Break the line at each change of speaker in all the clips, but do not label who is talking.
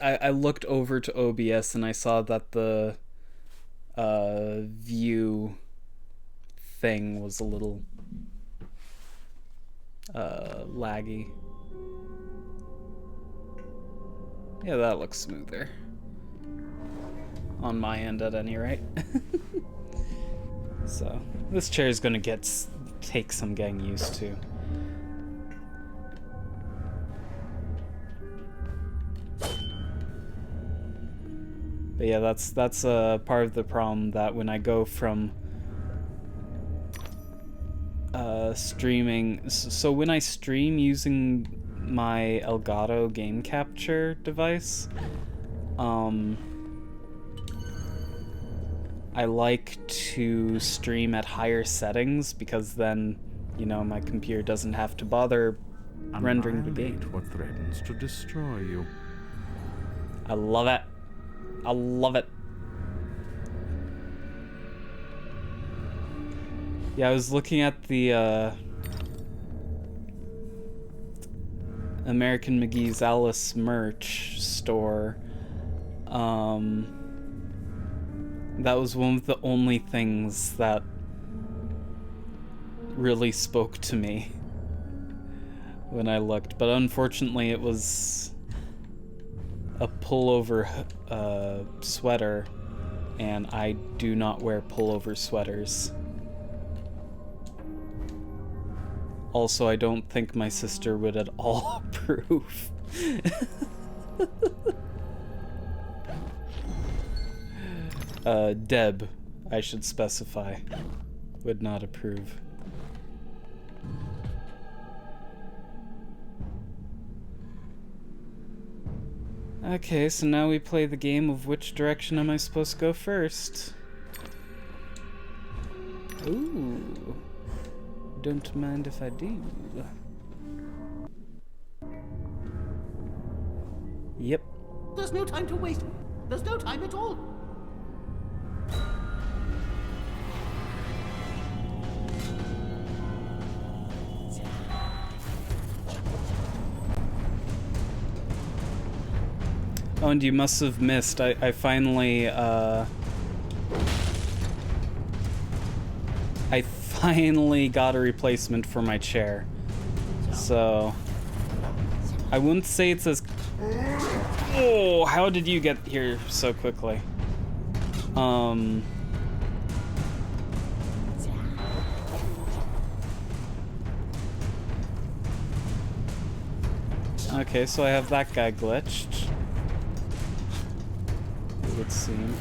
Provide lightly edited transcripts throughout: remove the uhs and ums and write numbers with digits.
I looked over to OBS and I saw that the view thing was a little laggy. Yeah, that looks smoother. On my end at any rate. So, this chair is gonna take some getting used to. But yeah, that's part of the problem, that when I go from streaming, so when I stream using my Elgato game capture device, I like to stream at higher settings because then, you know, my computer doesn't have to bother rendering the game.
What threatens to destroy you?
I love it. I love it. Yeah, I was looking at the American McGee's Alice merch store. That was one of the only things that really spoke to me when I looked, but unfortunately it was a pullover sweater, and I do not wear pullover sweaters. Also, I don't think my sister would at all approve. Deb, I should specify, would not approve. Okay, so now we play the game of which direction am I supposed to go first? Ooh. Don't mind if I do. Yep.
There's no time to waste. There's no time at all.
Oh, and you must have missed. I finally got a replacement for my chair. So I wouldn't say it's as... Oh, how did you get here so quickly? Okay, so I have that guy glitched. It would seem.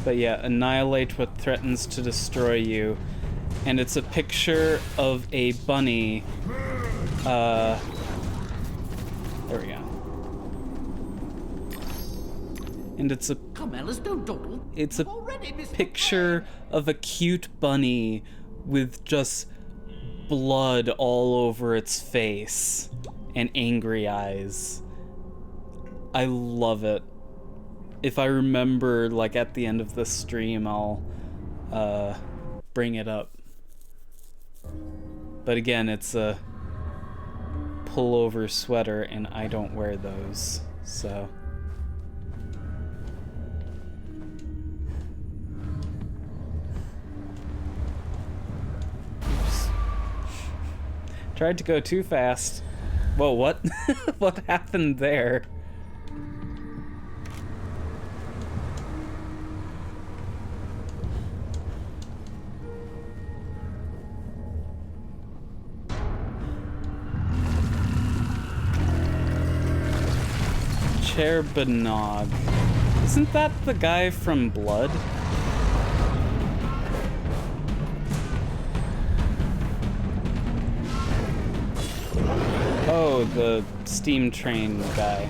But yeah, annihilate what threatens to destroy you. And it's a picture of a bunny. There we go. And it's a...
Come, Alice, don't dawdle.
It's a picture of a cute bunny with just blood all over its face and angry eyes. I love it. If I remember, like, at the end of the stream, I'll bring it up. But again, it's a pullover sweater, and I don't wear those, so... Oops. Tried to go too fast. Whoa, what? What happened there? Chair Banog. Isn't that the guy from Blood? Oh, the steam train guy.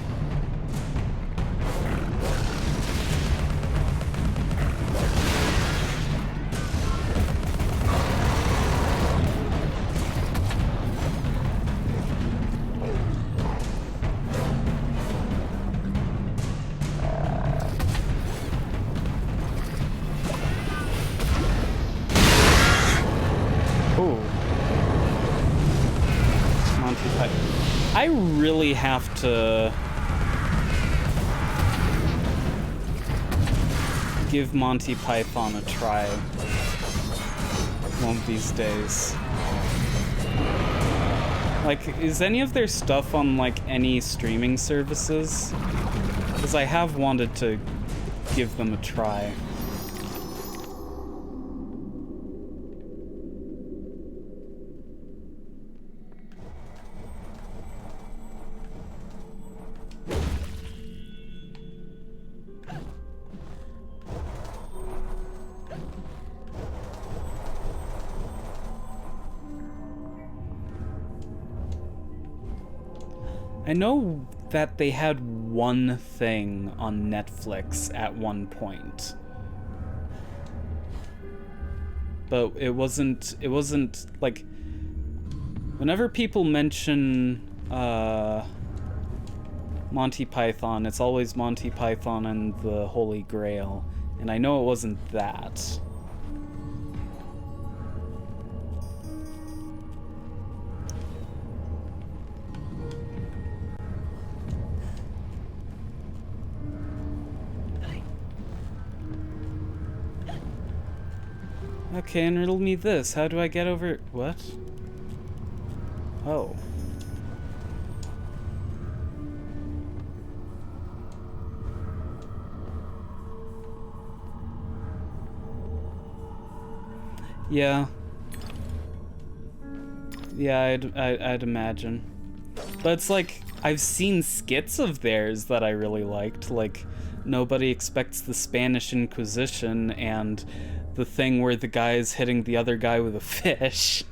I really have to give Monty Python a try one of these days. Like, is any of their stuff on, like, any streaming services? Because I have wanted to give them a try. I know that they had one thing on Netflix at one point. But it wasn't like, whenever people mention Monty Python, it's always Monty Python and the Holy Grail, and I know it wasn't that. Okay, and riddle me this. How do I get over... What? Oh. Yeah. Yeah, I'd imagine. But it's like, I've seen skits of theirs that I really liked. Like, Nobody Expects the Spanish Inquisition and... the thing where the guy is hitting the other guy with a fish.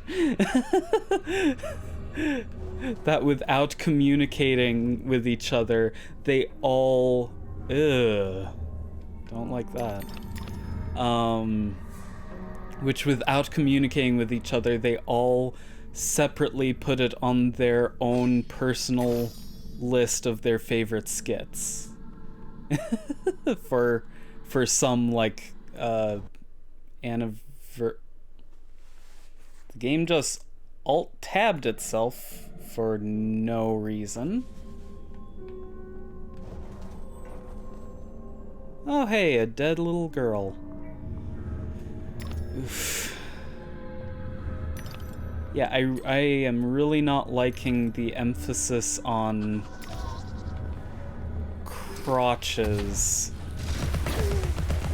That without communicating with each other, they all... Ugh. Don't like that. Which without communicating with each other, they all separately put it on their own personal list of their favorite skits. for some, like, the game just alt-tabbed itself for no reason. Oh hey, a dead little girl. Oof. Yeah, I am really not liking the emphasis on crotches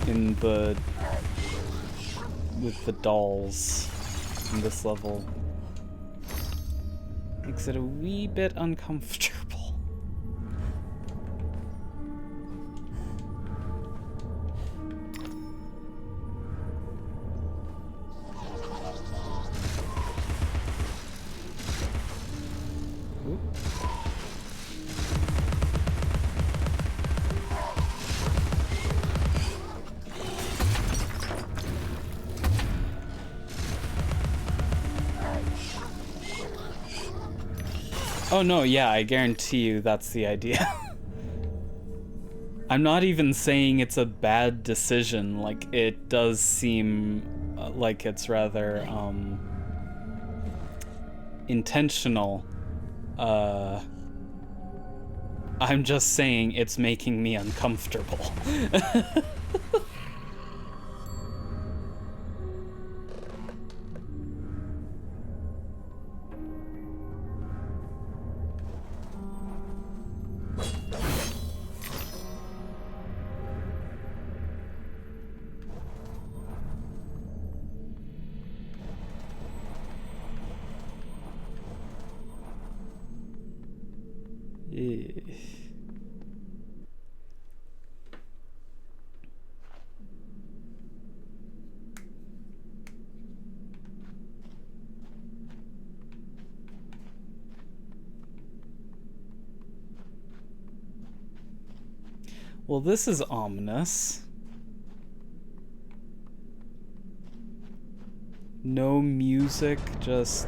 in the... with the dolls in this level. Makes it a wee bit uncomfortable. Oop. Oh no, yeah, I guarantee you that's the idea. I'm not even saying it's a bad decision, like, it does seem like it's rather, intentional. I'm just saying it's making me uncomfortable. Well, this is ominous. No music, just...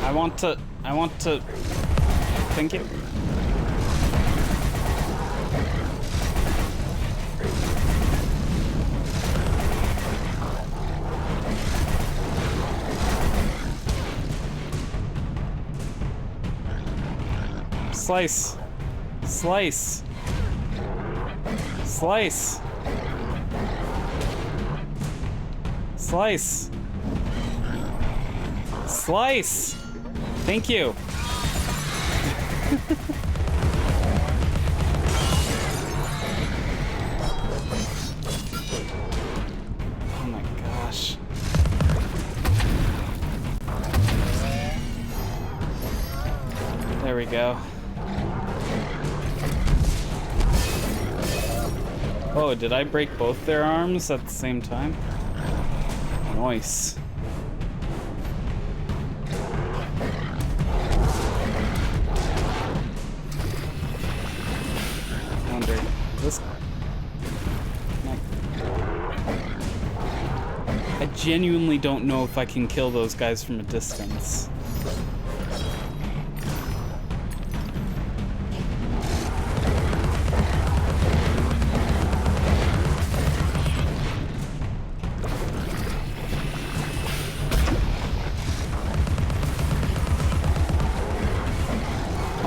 I want to, thank you. Slice. Slice. Slice. Slice. Slice. Thank you. Oh my gosh. There we go. Oh, did I break both their arms at the same time? Nice. I wonder, this... I genuinely don't know if I can kill those guys from a distance.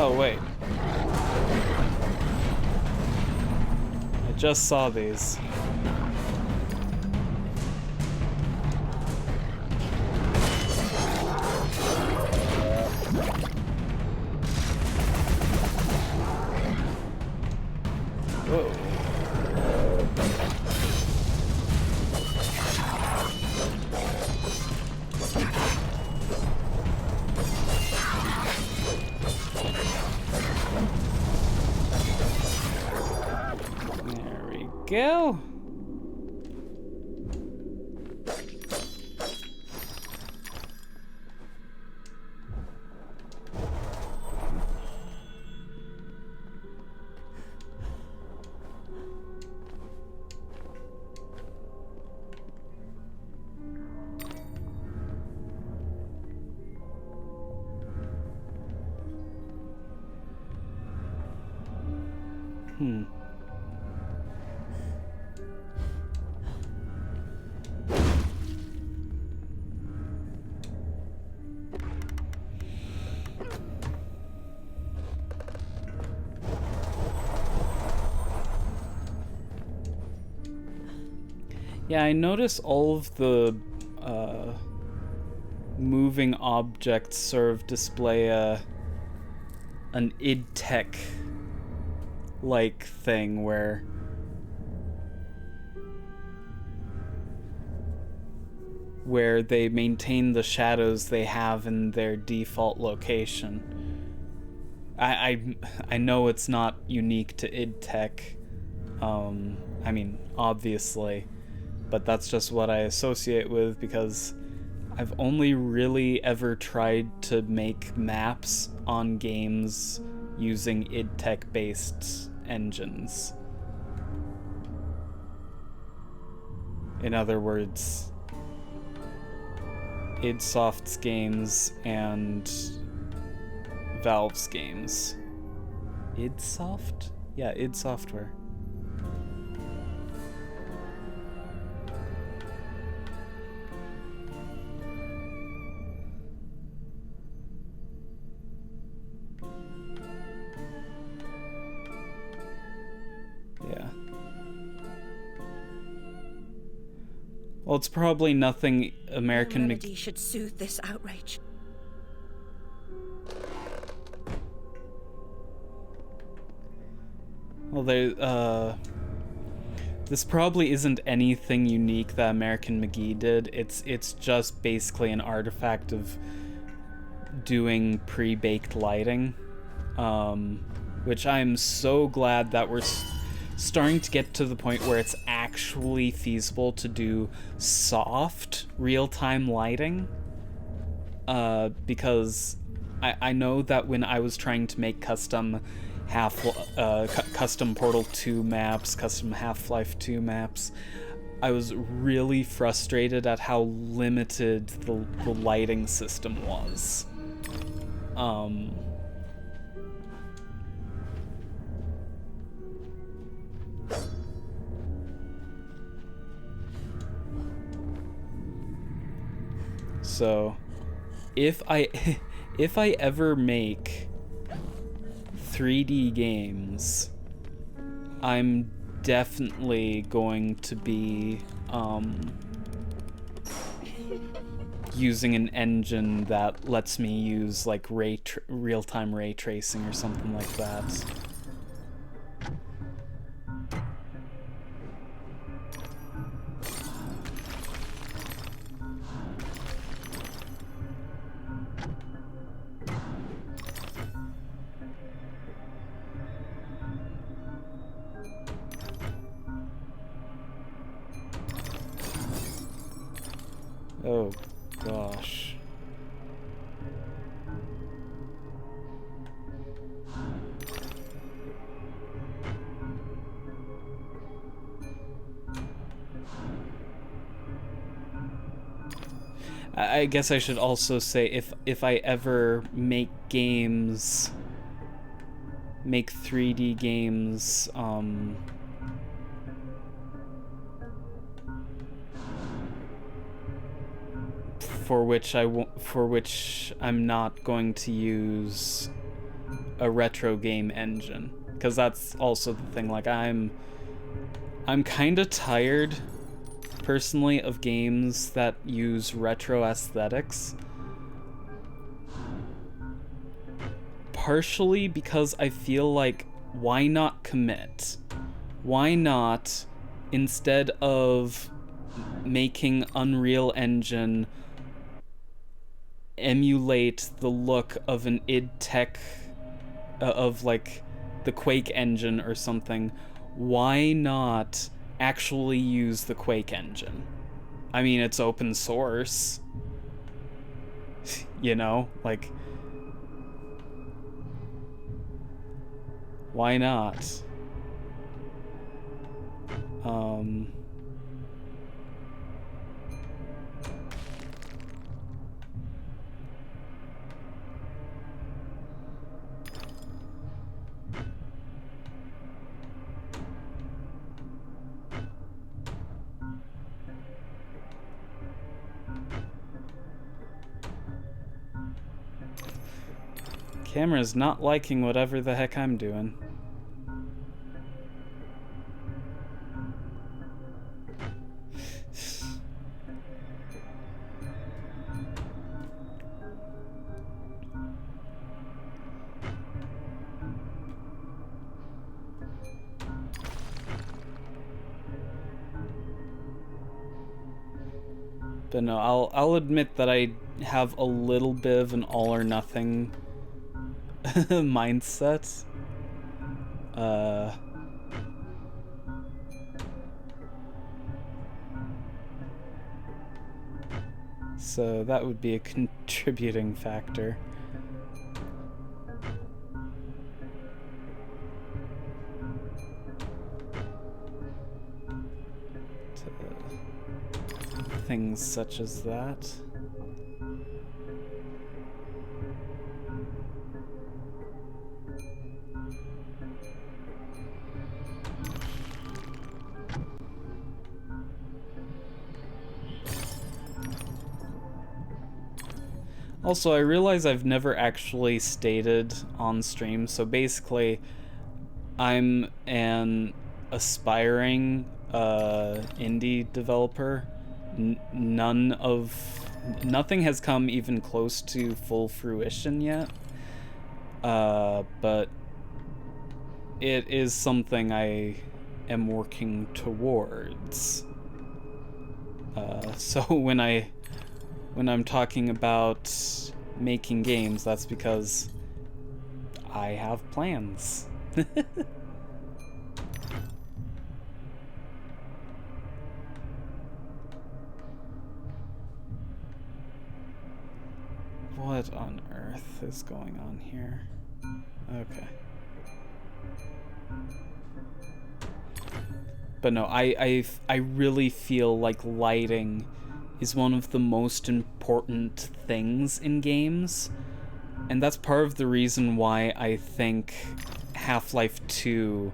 Oh, wait. I just saw these. Whoa. Go. Yeah, I notice all of the moving objects sort of display an id Tech like thing where they maintain the shadows they have in their default location. I know it's not unique to id Tech. I mean, obviously. But that's just what I associate with because I've only really ever tried to make maps on games using id Tech based engines. In other words, id Soft's games and Valve's games. id Soft? Yeah, id Software. Well, it's probably nothing American
remedy should soothe this outrage.
Well, this probably isn't anything unique that American McGee did. It's just basically an artifact of doing pre-baked lighting, which I'm so glad that we're starting to get to the point where it's actually feasible to do soft real-time lighting, because I know that when I was trying to make custom Portal 2 maps, custom Half-Life 2 maps, I was really frustrated at how limited the lighting system was. So, if I if I ever make 3D games, I'm definitely going to be using an engine that lets me use like real-time ray tracing or something like that. Oh, gosh. I guess I should also say if I ever make games, make 3D games, for which I'm not going to use a retro game engine, because that's also the thing. Like I'm kind of tired personally of games that use retro aesthetics, partially because I feel like, why not commit? Why not, instead of making Unreal Engine emulate the look of an id Tech, of like the Quake engine or something, why not actually use the Quake engine? I mean, it's open source. You know, like, why not? Camera's not liking whatever the heck I'm doing. But no, I'll admit that I have a little bit of an all or nothing mindset. So that would be a contributing factor. To things such as that. Also, I realize I've never actually stated on stream, so basically, I'm an aspiring indie developer. Nothing has come even close to full fruition yet, but it is something I am working towards. So when I'm talking about making games, that's because I have plans. What on earth is going on here? Okay. But no, I really feel like lighting is one of the most important things in games, And that's part of the reason why I think Half-Life 2...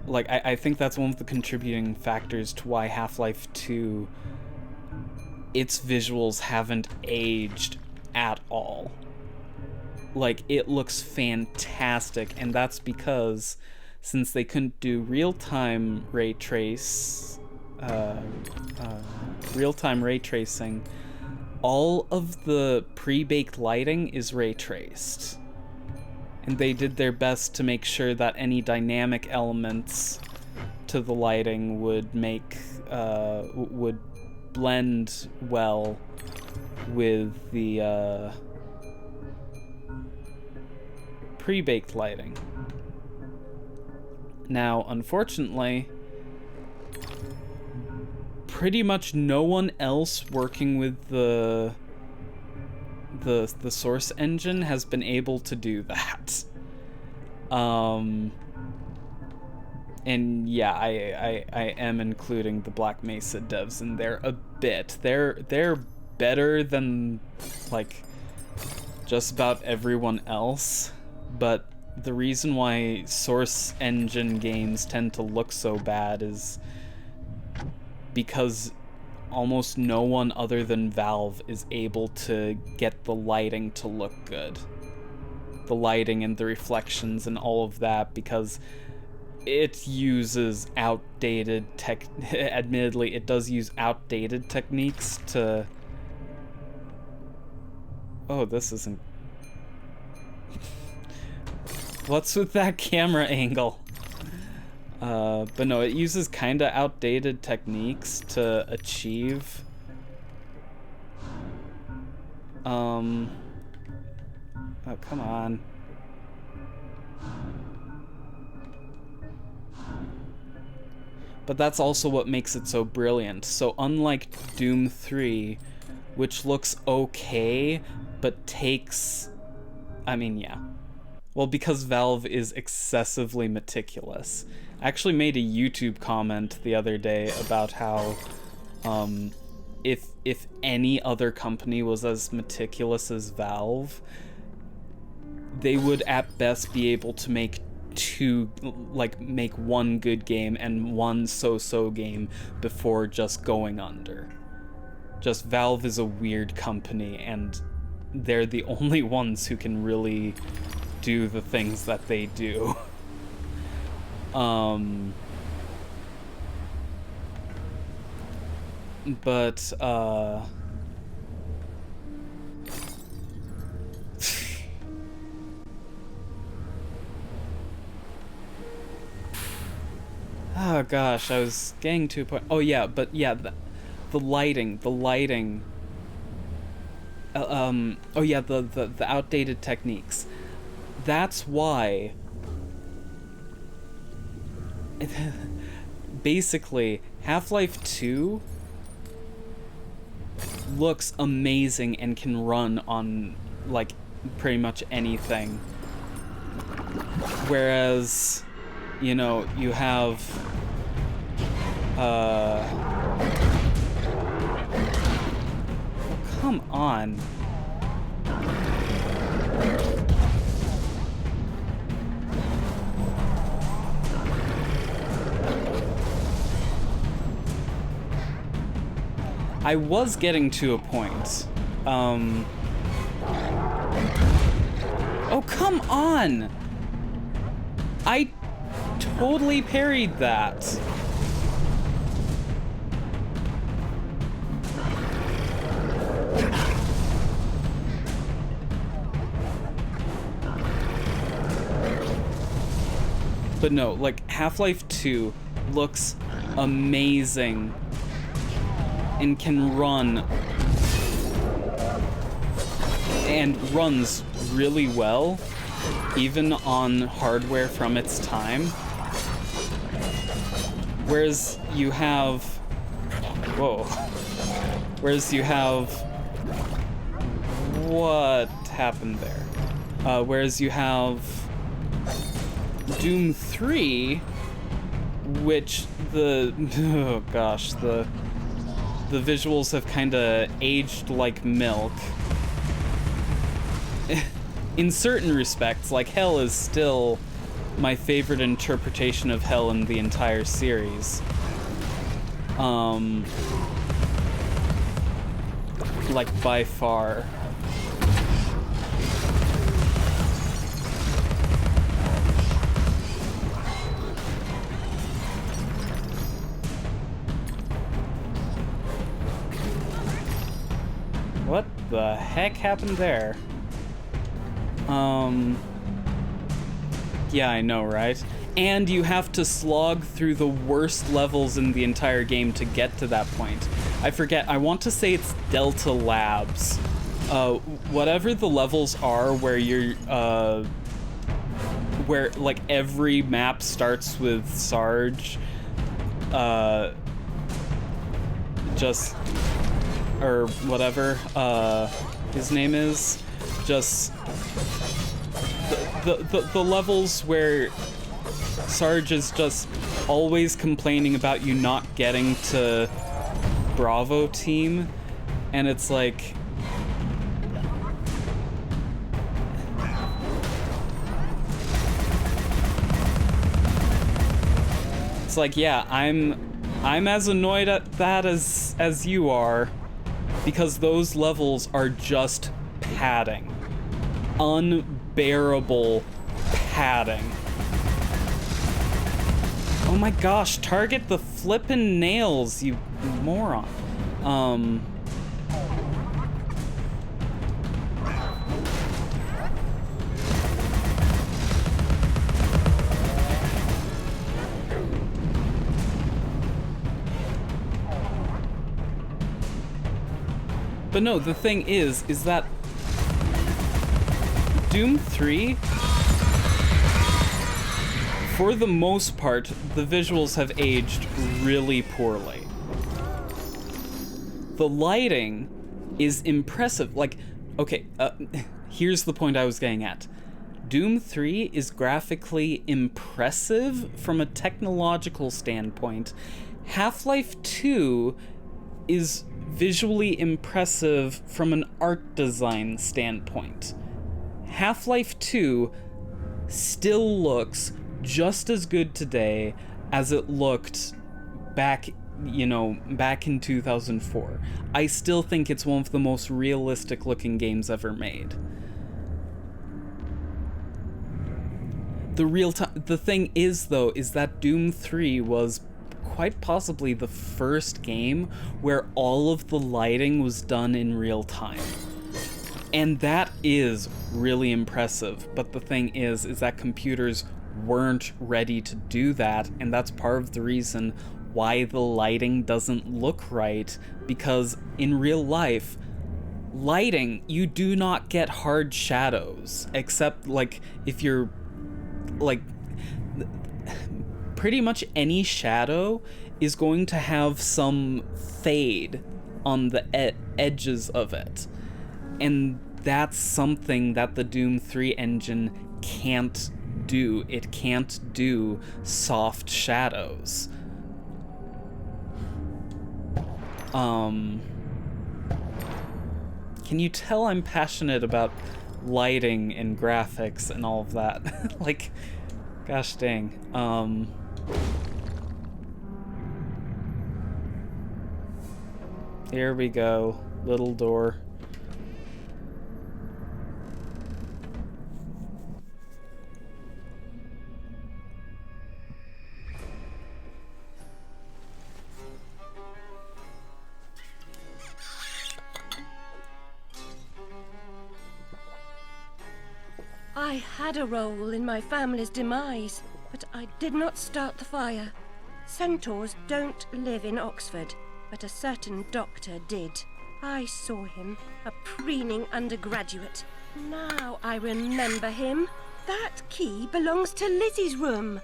Like, I think that's one of the contributing factors to why Half-Life 2, its visuals haven't aged at all. Like, it looks fantastic, and that's because since they couldn't do real-time ray tracing, all of the pre-baked lighting is ray traced. And they did their best to make sure that any dynamic elements to the lighting would would blend well with the pre-baked lighting. Now, unfortunately, pretty much no one else working with the Source engine has been able to do that. And yeah, I am including the Black Mesa devs in there a bit. They're better than like just about everyone else, but the reason why Source engine games tend to look so bad is because almost no one other than Valve is able to get the lighting to look good. The lighting and the reflections and all of that, because it uses outdated admittedly, it does use outdated techniques to... Oh, this isn't... What's with that camera angle? But no, it uses kinda outdated techniques to achieve oh, come on. But that's also what makes it so brilliant. So unlike Doom 3, which looks okay, but takes... I mean, yeah. Well, because Valve is excessively meticulous. I actually made a YouTube comment the other day about how if any other company was as meticulous as Valve, they would at best be able to make make one good game and one so-so game before just going under. Just Valve is a weird company, and they're the only ones who can really do the things that they do. But oh gosh, I was getting to a point. Oh yeah, but yeah, the lighting. Oh yeah, the outdated techniques. That's why basically Half-Life 2 looks amazing and can run on like pretty much anything, whereas, you know, you have come on. I was getting to a point. Oh, come on! I totally parried that. But no, like, Half-Life 2 looks amazing and can run, and runs really well, even on hardware from its time. Whereas you have... Whoa. Whereas you have... What happened there? Whereas you have Doom 3, which oh gosh, the visuals have kinda aged like milk. in certain respects, like, hell is still my favorite interpretation of hell in the entire series. Like, by far. What the heck happened there? Yeah, I know, right? And you have to slog through the worst levels in the entire game to get to that point. I forget, I want to say it's Delta Labs. Whatever the levels are where you're, where, like, every map starts with Sarge, or whatever, his name is, just, the levels where Sarge is just always complaining about you not getting to Bravo team, and it's like, yeah, I'm as annoyed at that as you are, because those levels are just padding. Unbearable padding. Oh my gosh, target the flippin' nails, you moron. But no, the thing is that Doom 3, for the most part, the visuals have aged really poorly. The lighting is impressive. Like, okay, here's the point I was getting at. Doom 3 is graphically impressive from a technological standpoint. Half-Life 2 is visually impressive from an art design standpoint. Half-Life 2 still looks just as good today as it looked back in 2004. I still think it's one of the most realistic looking games ever made. The thing is, though, is that Doom 3 was quite possibly the first game where all of the lighting was done in real time. And that is really impressive, but the thing is that computers weren't ready to do that, and that's part of the reason why the lighting doesn't look right, because in real life, lighting, you do not get hard shadows, except, like, if you're, like, pretty much any shadow is going to have some fade on the edges of it. And that's something that the Doom 3 engine can't do. It can't do soft shadows. Can you tell I'm passionate about lighting and graphics and all of that? Like, gosh dang. Here we go. Little door.
I had a role in my family's demise, but I did not start the fire. Centaurs don't live in Oxford, but a certain doctor did. I saw him, a preening undergraduate. Now I remember him. That key belongs to Lizzie's room.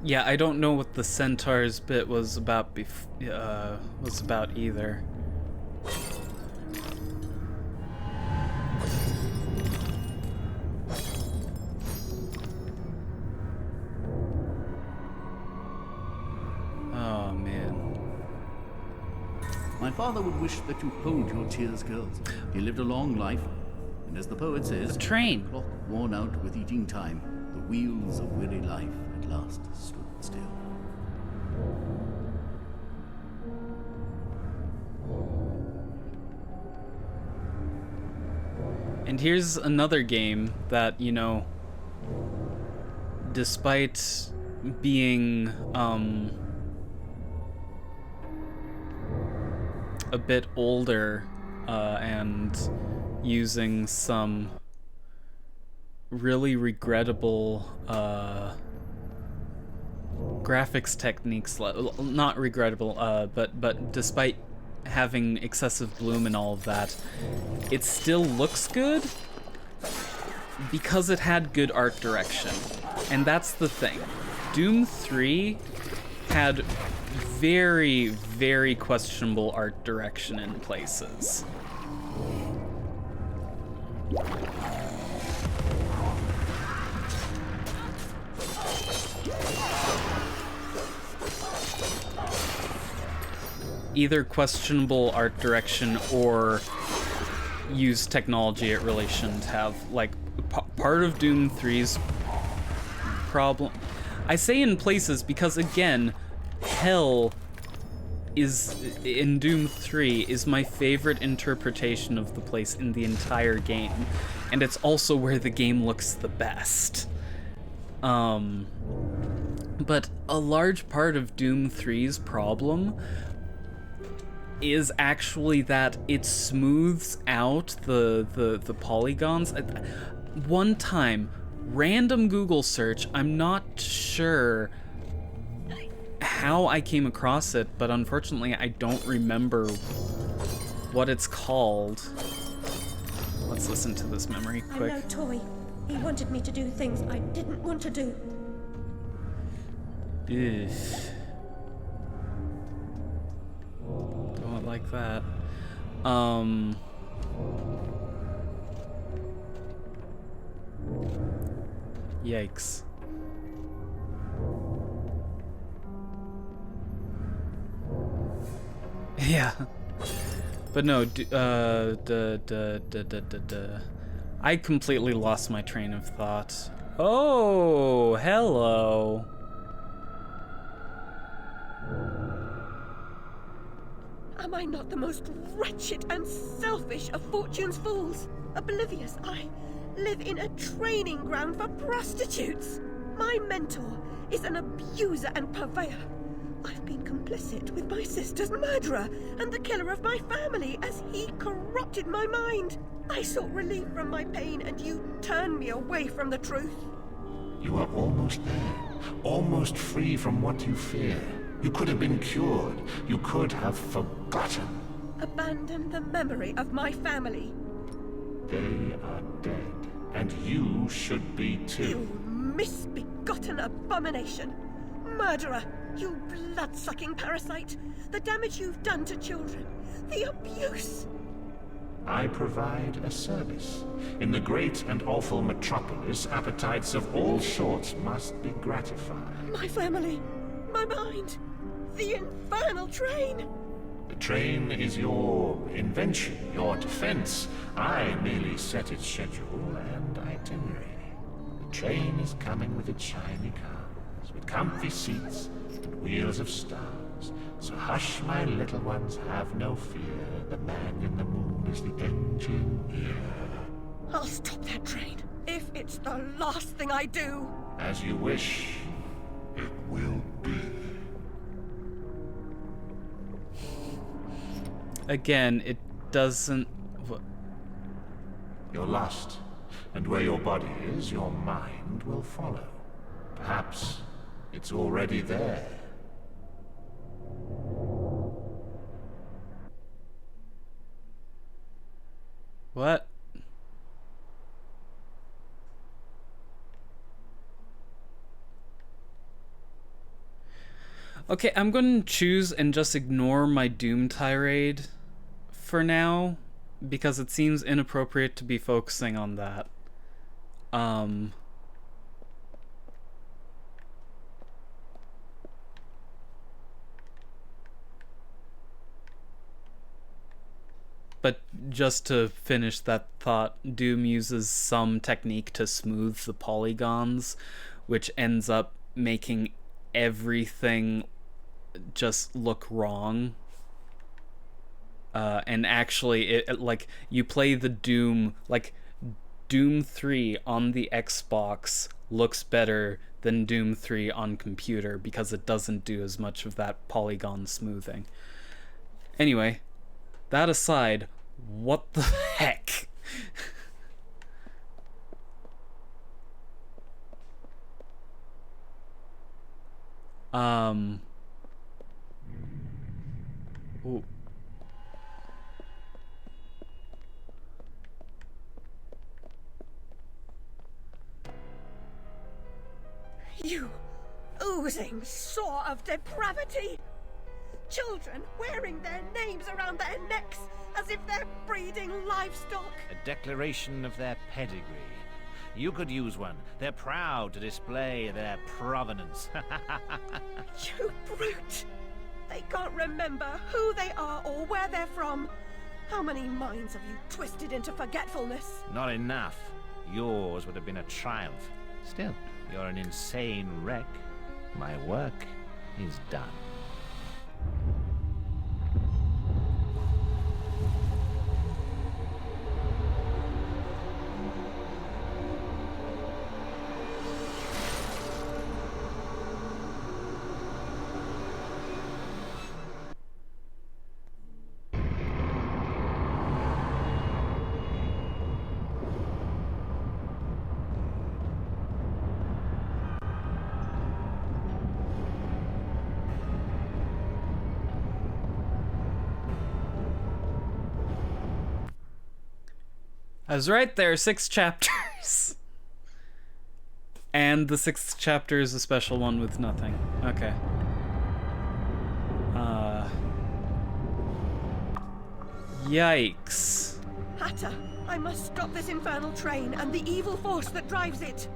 Yeah, I don't know what the centaurs bit was about either.
My father would wish that you hold your tears, girls. He lived a long life, and as the poet says,
The train.
"The clock worn out with eating time, the wheels of weary life at last stood still."
And here's another game that, you know, despite being a bit older and using some really regrettable graphics techniques, not regrettable, but despite having excessive bloom and all of that, it still looks good because it had good art direction. And that's the thing. Doom 3 had very, very questionable art direction in places. Either questionable art direction or use technology it really shouldn't have. Like, part of Doom 3's problem... I say in places because, again, hell is, in Doom 3, is my favorite interpretation of the place in the entire game. And it's also where the game looks the best. But a large part of Doom 3's problem is actually that it smooths out the polygons. One time, random Google search, I'm not sure how I came across it, but unfortunately I don't remember what it's called. Let's listen to this memory quick.
I'm no toy. He wanted me to do things I didn't want to do.
Ugh. Don't like that. Yikes. Yeah. But no, I completely lost my train of thought. Oh, hello.
Am I not the most wretched and selfish of fortune's fools? Oblivious, I live in a training ground for prostitutes. My mentor is an abuser and purveyor. I've been complicit with my sister's murderer and the killer of my family as he corrupted my mind. I sought relief from my pain and you turned me away from the truth.
You are almost there, almost free from what you fear. You could have been cured. You could have forgotten.
Abandon the memory of my family.
They are dead, and you should be too.
You misbegotten abomination. Murderer, you blood-sucking parasite. The damage you've done to children. The abuse.
I provide a service. In the great and awful metropolis, appetites of all sorts must be gratified.
My family. My mind. The infernal train.
The train is your invention, your defense. I merely set its schedule and itinerary. The train is coming with its shiny cars, with comfy seats and wheels of stars. So hush, my little ones, have no fear. The man in the moon is the engineer.
I'll stop that train, if it's the last thing I do.
As you wish, it will be.
Again, it doesn't...
You're lost, and where your body is, your mind will follow. Perhaps it's already there.
What? Okay, I'm going to choose and just ignore my Doom tirade for now, because it seems inappropriate to be focusing on that. But just to finish that thought, Doom uses some technique to smooth the polygons, which ends up making everything just look wrong. And actually, it like, you play the Doom, like, Doom 3 on the Xbox looks better than Doom 3 on computer because it doesn't do as much of that polygon smoothing. Anyway, that aside, what the heck? Ooh.
You oozing sore of depravity! Children wearing their names around their necks as if they're breeding livestock!
A declaration of their pedigree. You could use one. They're proud to display their provenance.
You brute! They can't remember who they are or where they're from. How many minds have you twisted into forgetfulness?
Not enough. Yours would have been a triumph. Still, you're an insane wreck. My work is done.
I was right, there are 6 chapters. And the 6th chapter is a special one with nothing. Okay. Yikes.
Hatter, I must stop this infernal train and the evil force that drives it.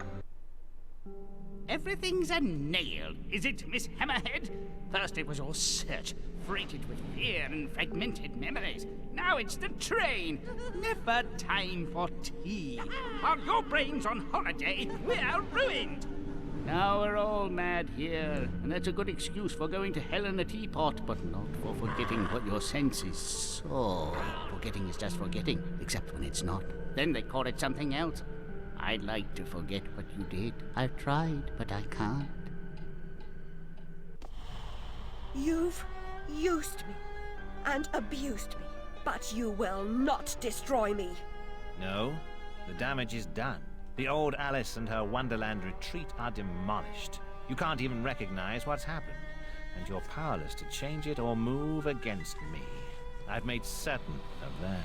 Everything's a nail, is it, Miss Hammerhead? First it was your search, freighted with fear and fragmented memories. Now it's the train. Never time for tea. While your brain's on holiday, we're ruined. Now we're all mad here, and that's a good excuse for going to hell in a teapot, but not for forgetting what your senses saw. Forgetting is just forgetting, except when it's not. Then they call it something else. I'd like to forget what you did. I've tried, but I can't.
You've used me and abused me, but you will not destroy me.
No, the damage is done. The old Alice and her Wonderland retreat are demolished. You can't even recognize what's happened, and you're powerless to change it or move against me. I've made certain of that.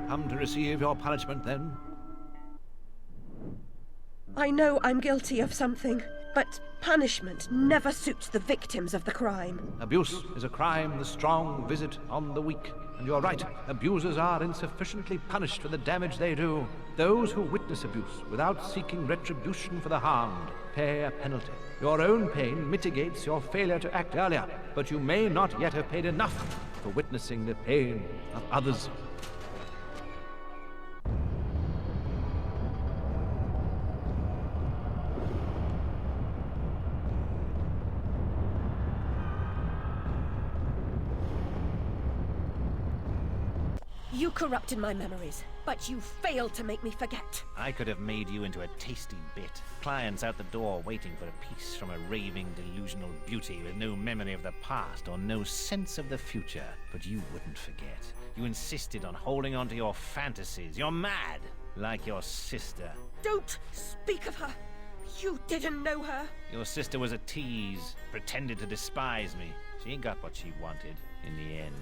Come to receive your punishment, then?
I know I'm guilty of something, but punishment never suits the victims of the crime.
Abuse is a crime the strong visit on the weak. And you're right, abusers are insufficiently punished for the damage they do. Those who witness abuse without seeking retribution for the harmed pay a penalty. Your own pain mitigates your failure to act earlier, but you may not yet have paid enough for witnessing the pain of others.
You corrupted my memories, but you failed to make me forget.
I could have made you into a tasty bit. Clients out the door waiting for a piece from a raving, delusional beauty with no memory of the past or no sense of the future. But you wouldn't forget. You insisted on holding on to your fantasies. You're mad, like your sister.
Don't speak of her. You didn't know her.
Your sister was a tease, pretended to despise me. She got what she wanted in the end.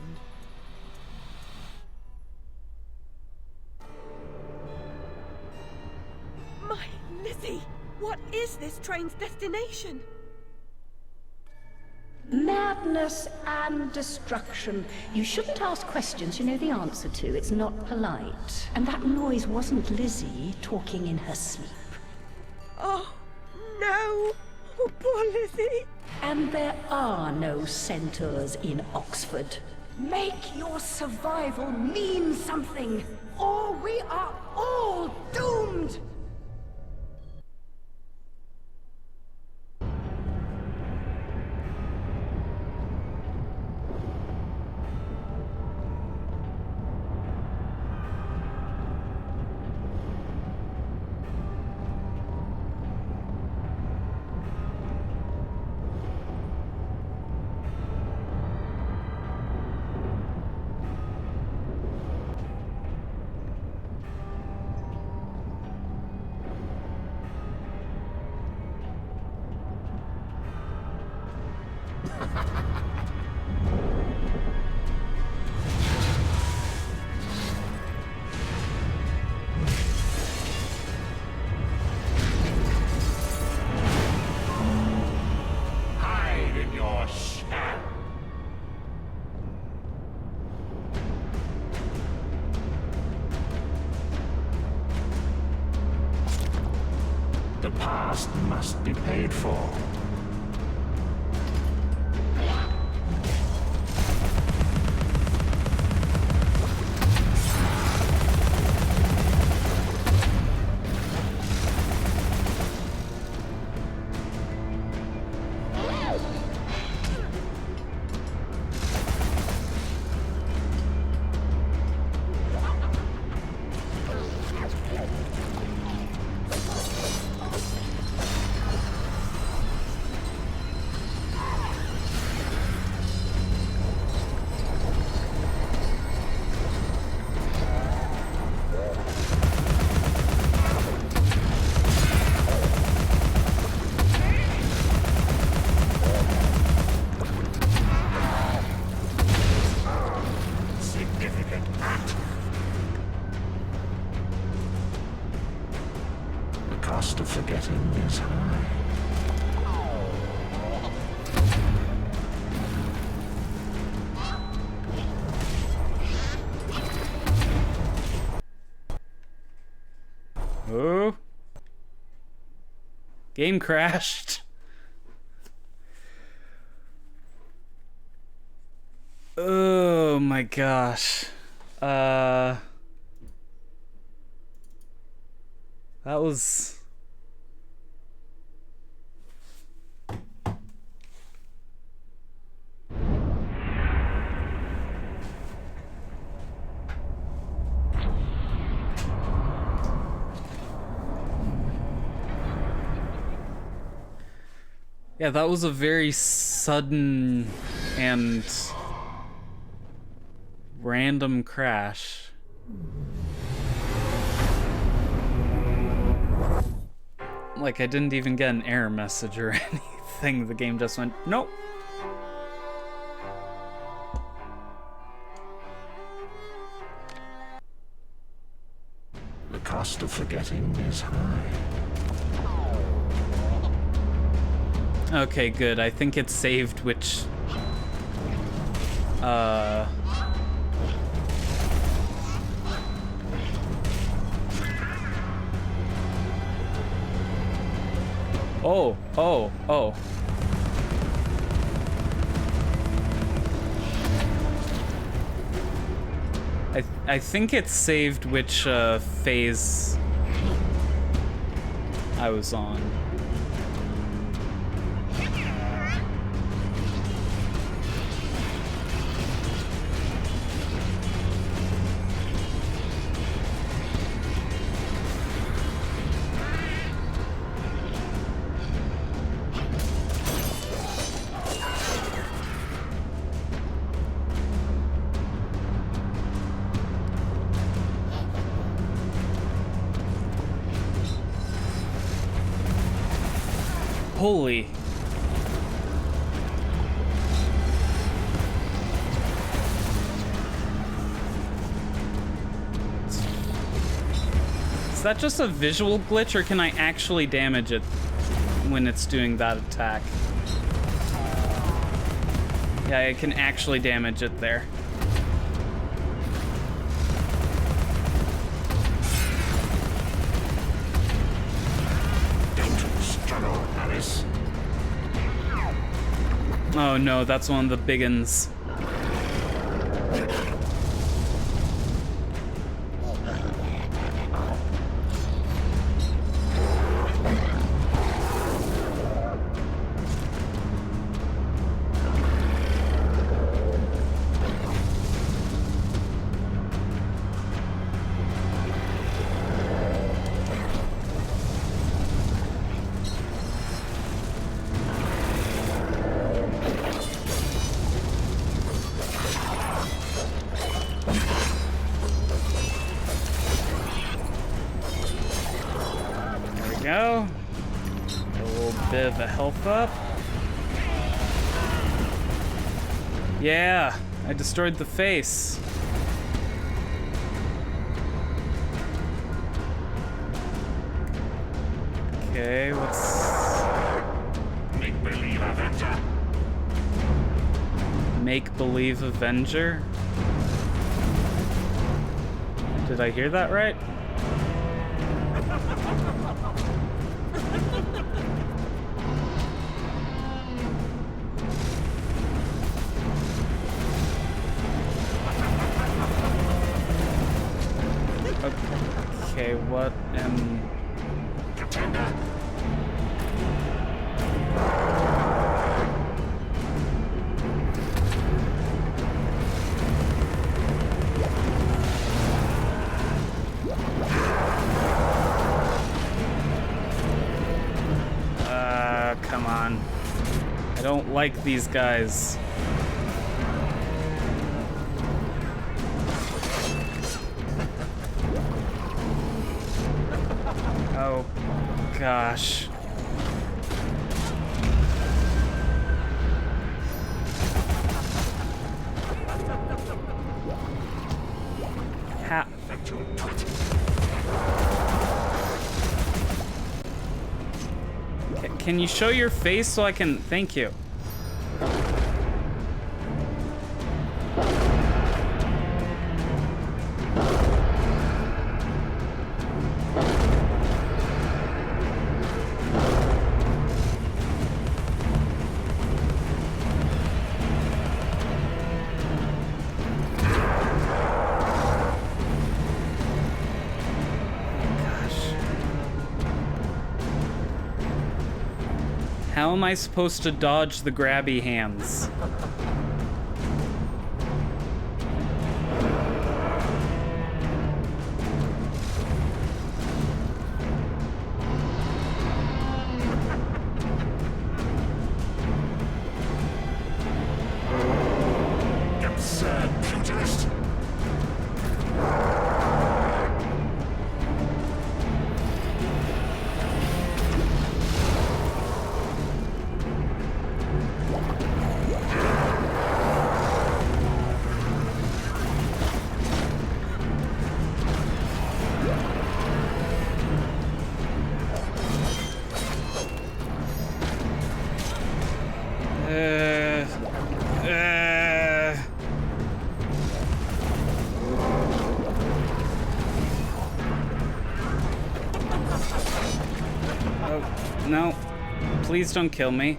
My Lizzie, what is this train's destination?
Madness and destruction. You shouldn't ask questions you know the answer to. It's not polite. And that noise wasn't Lizzie talking in her sleep.
Oh, no! Oh, poor Lizzie!
And there are no centaurs in Oxford. Make your survival mean something, or we are all doomed!
Hide in your shell. The past must be paid for. Significant act. The cost of forgetting is high.
Oh. Game crashed. Oh my gosh. That was... Yeah, that was a very sudden and random crash. Like, I didn't even get an error message or anything. The game just went, nope.
The cost of forgetting is high.
Okay, good. I think it saved which... Oh. I think it saved which phase I was on. Holy. Is that just a visual glitch, or can I actually damage it when it's doing that attack? Yeah, I can actually damage it there. Oh no, that's one of the big uns. bit of a health up. Yeah, I destroyed the face. Okay, what's...
Make-believe Avenger.
Make-believe Avenger? Did I hear that right? Okay, what am...
Contender.
Come on. I don't like these guys. Oh, gosh. Ha. Can you show your face so I can... Thank you. How am I supposed to dodge the grabby hands?
Absurd futurist.
Oh, no. Please don't kill me.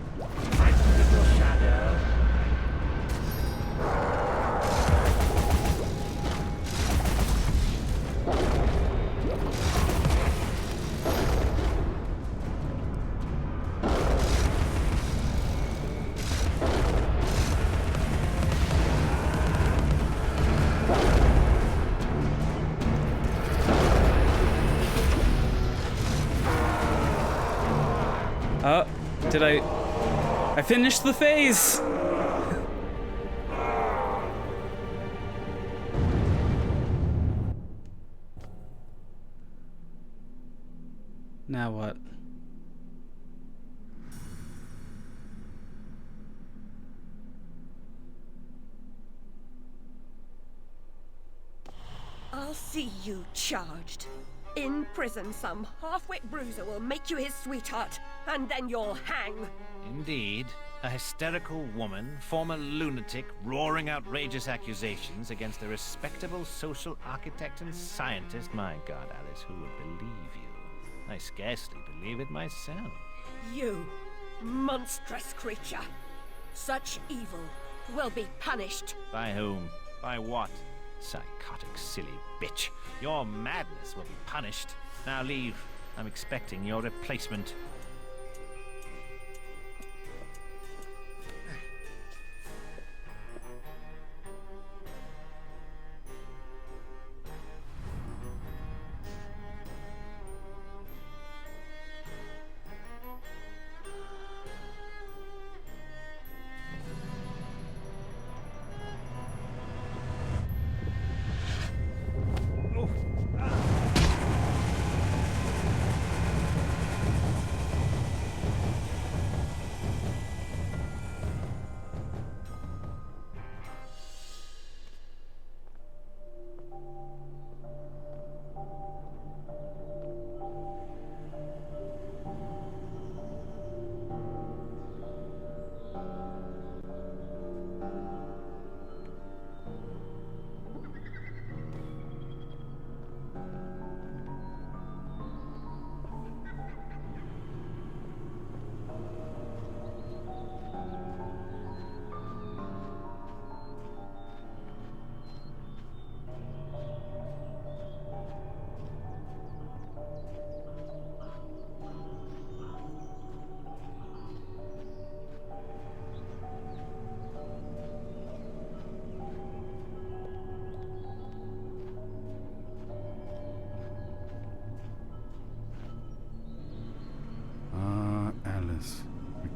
Oh, did I finished the phase! Now what?
I'll see you charged. In prison, some half-wit bruiser will make you his sweetheart, and then you'll hang.
Indeed. A hysterical woman, former lunatic, roaring outrageous accusations against a respectable social architect and scientist. My God, Alice, who would believe you? I scarcely believe it myself.
You, monstrous creature. Such evil will be punished.
By whom? By what? Psychotic, silly bitch. Your madness will be punished. Now leave. I'm expecting your replacement.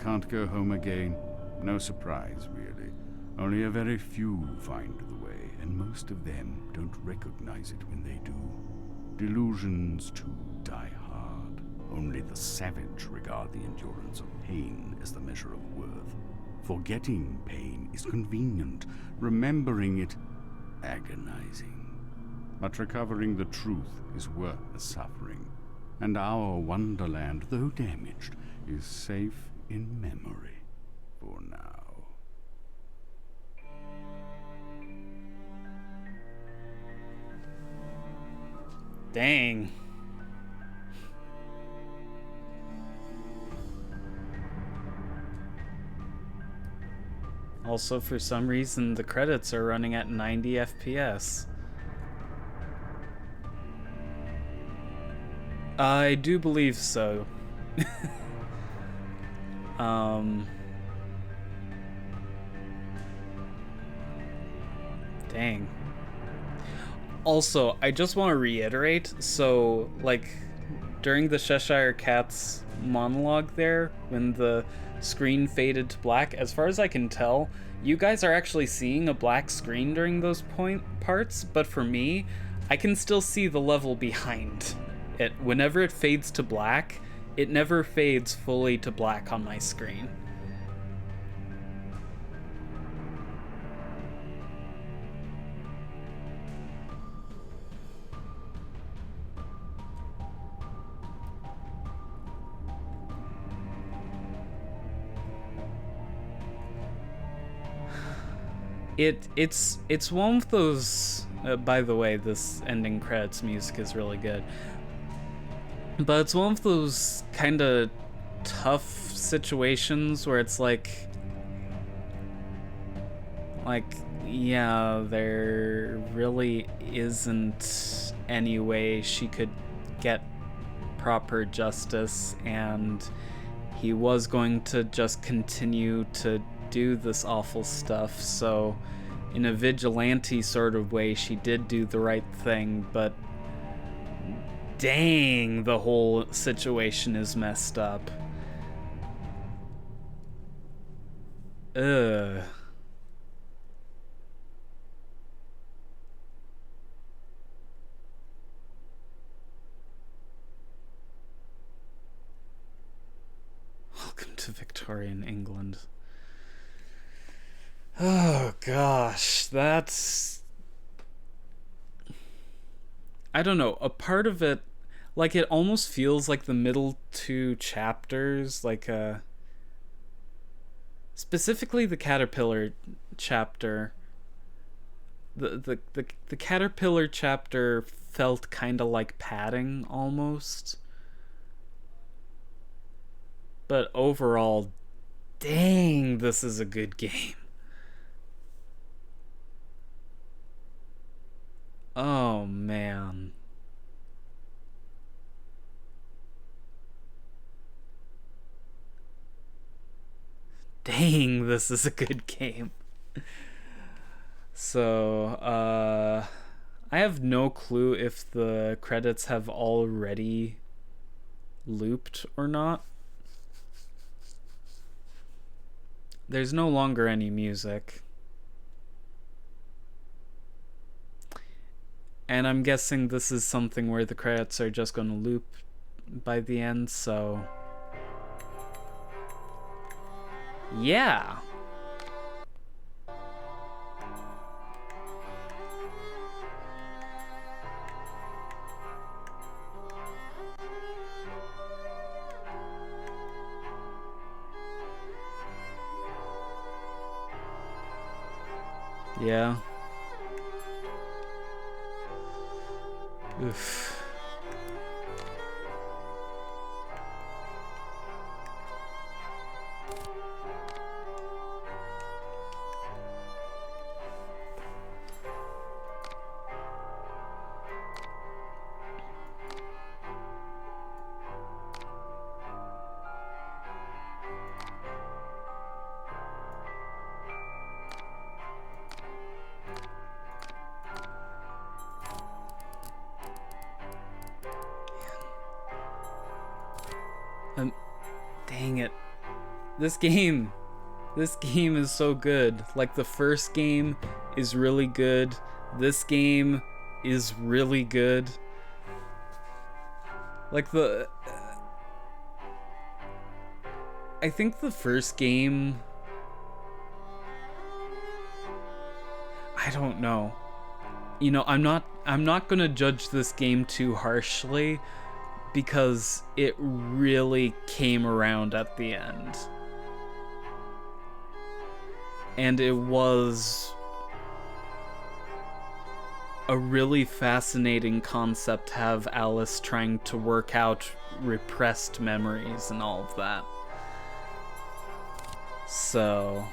can't go home again. No surprise, really. Only a very few find the way, and most of them don't recognize it when they do. Delusions, too, die hard. Only the savage regard the endurance of pain as the measure of worth. Forgetting pain is convenient, remembering it agonizing. But recovering the truth is worth the suffering. And our wonderland, though damaged, is safe in memory for now.
Dang. Also, for some reason, the credits are running at 90 FPS. I do believe so. Dang. Also, I just want to reiterate, so, like, during the Cheshire Cat's monologue there, when the screen faded to black, as far as I can tell, you guys are actually seeing a black screen during those parts, but for me, I can still see the level behind it. Whenever it fades to black, it never fades fully to black on my screen. It's one of those. By the way, this ending credits music is really good. But it's one of those kind of tough situations where it's like, yeah, there really isn't any way she could get proper justice, and he was going to just continue to do this awful stuff, so in a vigilante sort of way she did do the right thing, but dang, the whole situation is messed up. Ugh. Welcome to Victorian England. Oh gosh, that's... I don't know, a part of it, like, it almost feels like the middle two chapters, like, specifically the Caterpillar chapter. The Caterpillar chapter felt kind of like padding, almost. But overall, dang, this is a good game. Oh, man. Dang, this is a good game. So, I have no clue if the credits have already looped or not. There's no longer any music. And I'm guessing this is something where the credits are just going to loop by the end, so... yeah! Yeah. Oof. Dang it. This game is so good. Like, the first game is really good. This game is really good. Like, I think the first game, I don't know. You know, I'm not gonna judge this game too harshly because it really came around at the end. And it was a really fascinating concept to have Alice trying to work out repressed memories and all of that. So...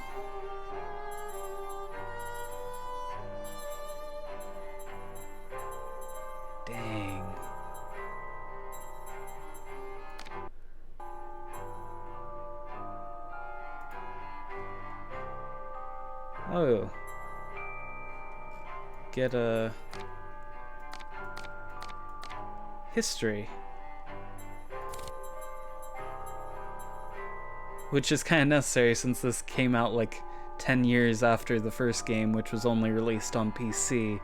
Dang. Oh. Get a... history. Which is kind of necessary since this came out like 10 years after the first game, which was only released on PC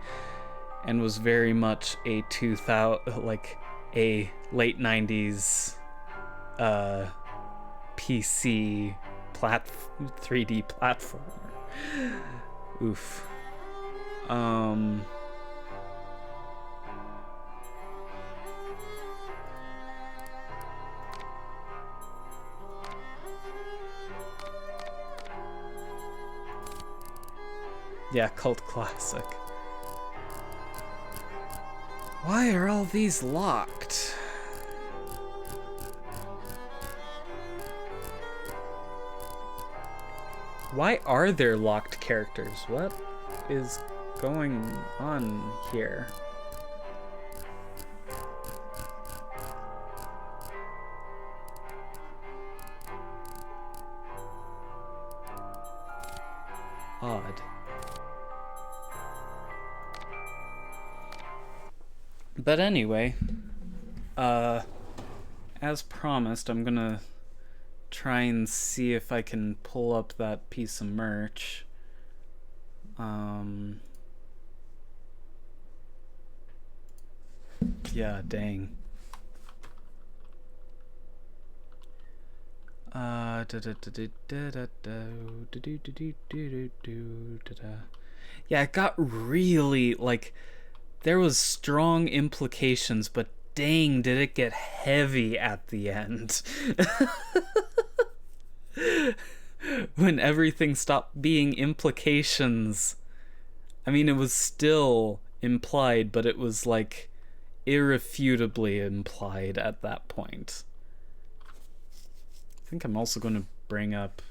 and was very much a a late 90s PC 3D platformer. Oof. Yeah, cult classic. Why are all these locked? Why are there locked characters? What is going on here? Odd. But anyway, as promised, I'm gonna try and see if I can pull up that piece of merch. Yeah, dang. Yeah, it got really, like, there was strong implications, but dang, did it get heavy at the end. When everything stopped being implications. I mean, it was still implied, but it was, like, irrefutably implied at that point. I think I'm also going to bring up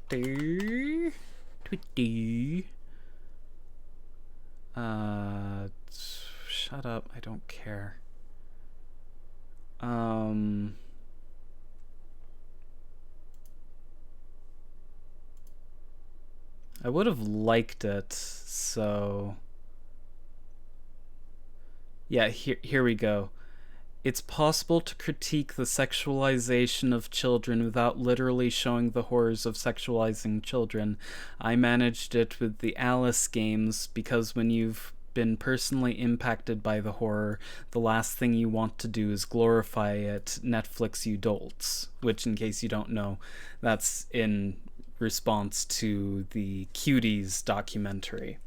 Twitter. Shut up, I don't care. I would have liked it, so... Yeah, here we go. It's possible to critique the sexualization of children without literally showing the horrors of sexualizing children. I managed it with the Alice games because when you've been personally impacted by the horror, the last thing you want to do is glorify it, Netflix you dolts. Which, in case you don't know, that's in response to the Cuties documentary.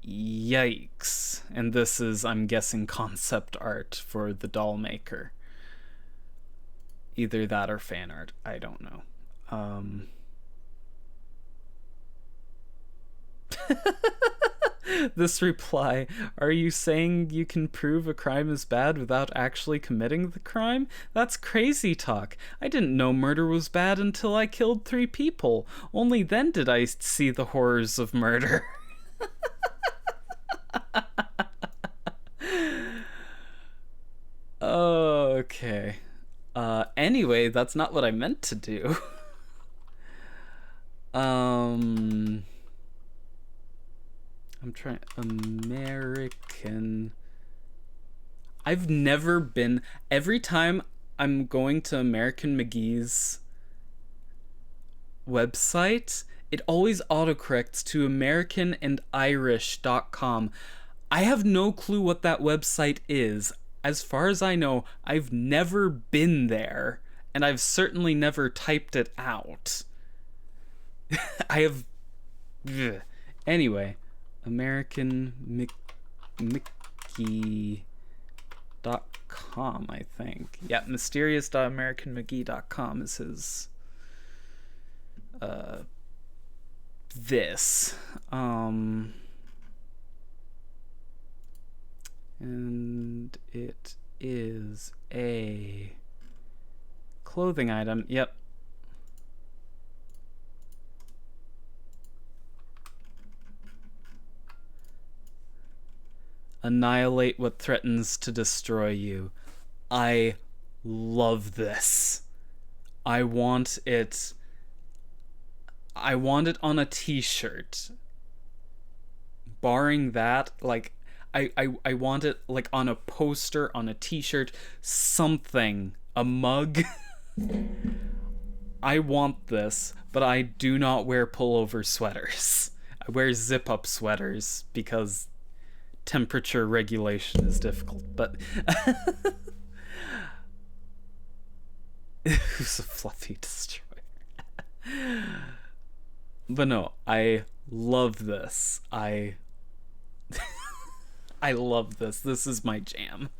Yikes. And this is, I'm guessing, concept art for the doll maker. Either that or fan art. I don't know. This reply, are you saying you can prove a crime is bad without actually committing the crime? That's crazy talk. I didn't know murder was bad until I killed 3 people. Only then did I see the horrors of murder. Okay. Anyway, that's not what I meant to do. I'm trying American. I've never been. Every time I'm going to American McGee's website, it always autocorrects to americanandirish.com. I have no clue what that website is. As far as I know, I've never been there, and I've certainly never typed it out. I have... Ugh. Anyway, AmericanMcGee.com, I think. Yeah, mysterious.americanmcgee.com is his... this. And it is a clothing item. Yep. Annihilate what threatens to destroy you. I love this. I want it on a t-shirt. Barring that, like, I want it, like, on a poster, on a t-shirt, something. A mug. I want this, but I do not wear pullover sweaters. I wear zip-up sweaters because temperature regulation is difficult, but... Who's a fluffy destroyer? But no, I love this. I love this. This is my jam.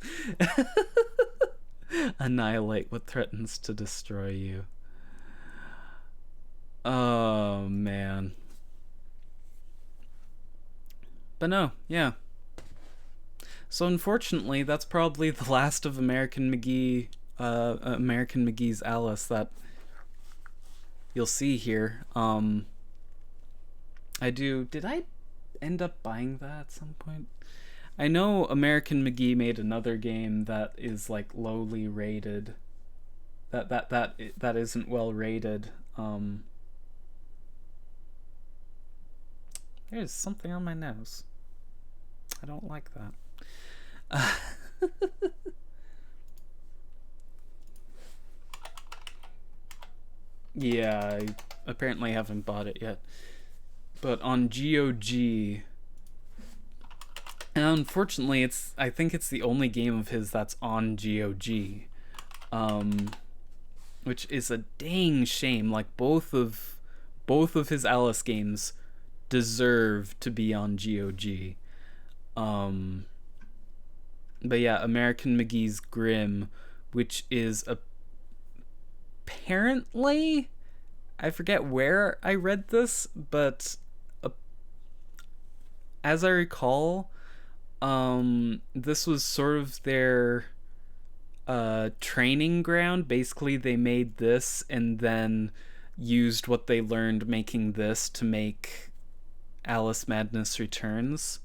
Annihilate what threatens to destroy you. Oh, man. But no, yeah. So unfortunately, that's probably the last of American McGee's Alice that you'll see here. Did I end up buying that at some point? I know American McGee made another game that is like lowly rated. That isn't well rated. There's something on my nose. I don't like that. Yeah, I apparently haven't bought it yet. But on GOG, and unfortunately, I think it's the only game of his that's on GOG, which is a dang shame. Like both of his Alice games deserve to be on GOG. But yeah, American McGee's Grimm, which is apparently, I forget where I read this, but as I recall, this was sort of their training ground. Basically, they made this and then used what they learned making this to make Alice Madness Returns.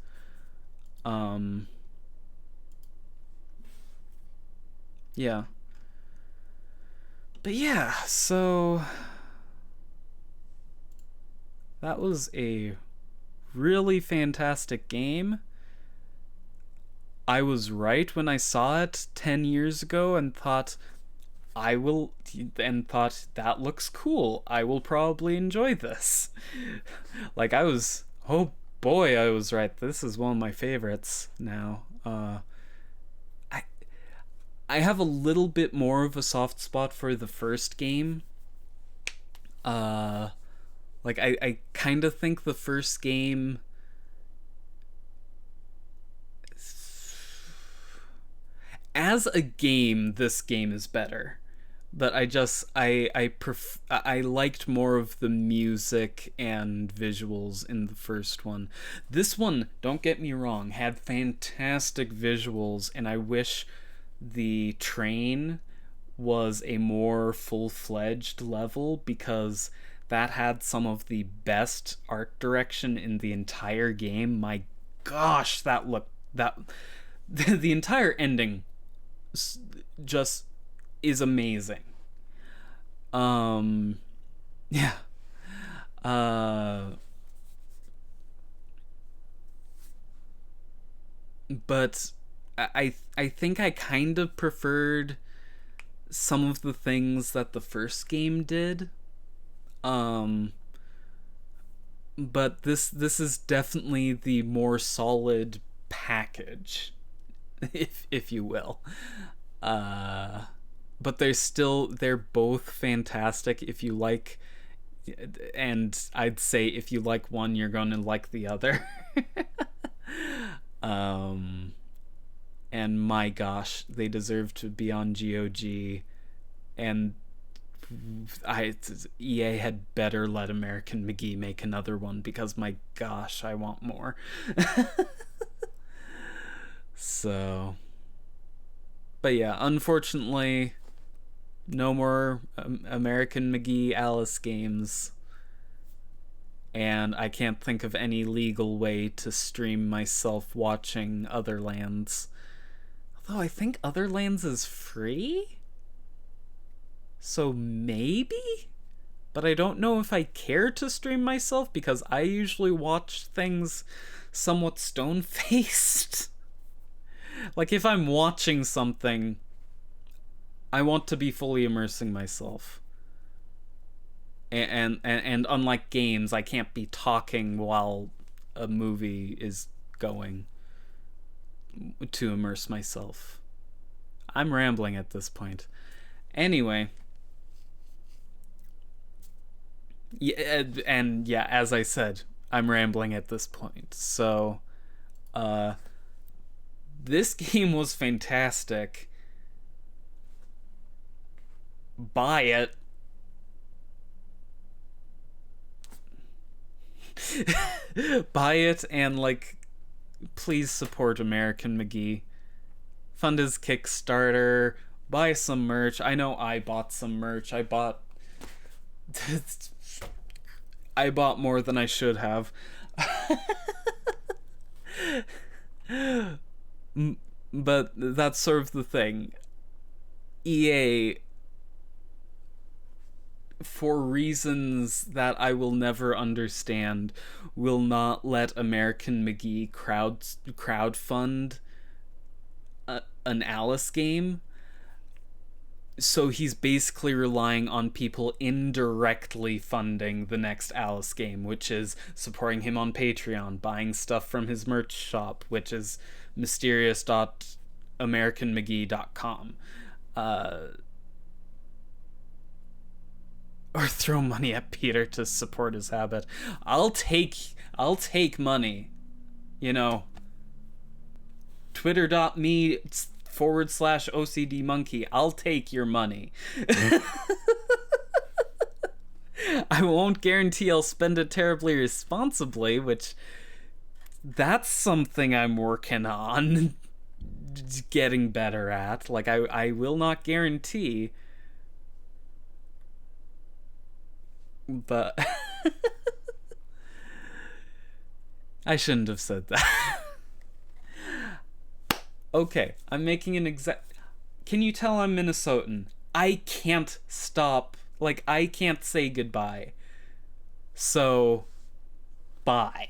Yeah. But yeah, so that was a really fantastic game. I was right when I saw it 10 years ago and thought that looks cool. I will probably enjoy this. Like oh boy, I was right. This is one of my favorites now. I have a little bit more of a soft spot for the first game. Like, I kind of think the first game... As a game, this game is better. But I liked more of the music and visuals in the first one. This one, don't get me wrong, had fantastic visuals, and I wish the train was a more full-fledged level, because that had some of the best art direction in the entire game. My gosh, the entire ending just is amazing. Yeah. but I think I kind of preferred some of the things that the first game did. But this is definitely the more solid package, if you will. But they're both fantastic if you like, and I'd say if you like one, you're going to like the other. And my gosh, they deserve to be on GOG, and EA had better let American McGee make another one, because my gosh, I want more. So, but yeah, unfortunately, no more American McGee Alice games, and I can't think of any legal way to stream myself watching Otherlands. Although I think Otherlands is free? So maybe? But I don't know if I care to stream myself, because I usually watch things somewhat stone-faced. Like, if I'm watching something, I want to be fully immersing myself. And unlike games, I can't be talking while a movie is going to immerse myself. I'm rambling at this point. Anyway. Yeah, and yeah, as I said, I'm rambling at this point. So, this game was fantastic. Buy it. Buy it, and like, please support American McGee. Fund his Kickstarter. Buy some merch. I know I bought some merch. I bought more than I should have. But that's sort of the thing. EA, for reasons that I will never understand, will not let American McGee crowdfund an Alice game. So he's basically relying on people indirectly funding the next Alice game, which is supporting him on Patreon, buying stuff from his merch shop, which is mysterious.americanmcgee.com. Or throw money at Peter to support his habit. I'll take money. You know, twitter.me/OCD monkey. I'll take your money. I won't guarantee I'll spend it terribly responsibly, which that's something I'm working on getting better at. Like, I will not guarantee, but I shouldn't have said that. Okay, I'm making an Can you tell I'm Minnesotan? I can't stop. Like, I can't say goodbye. So, bye.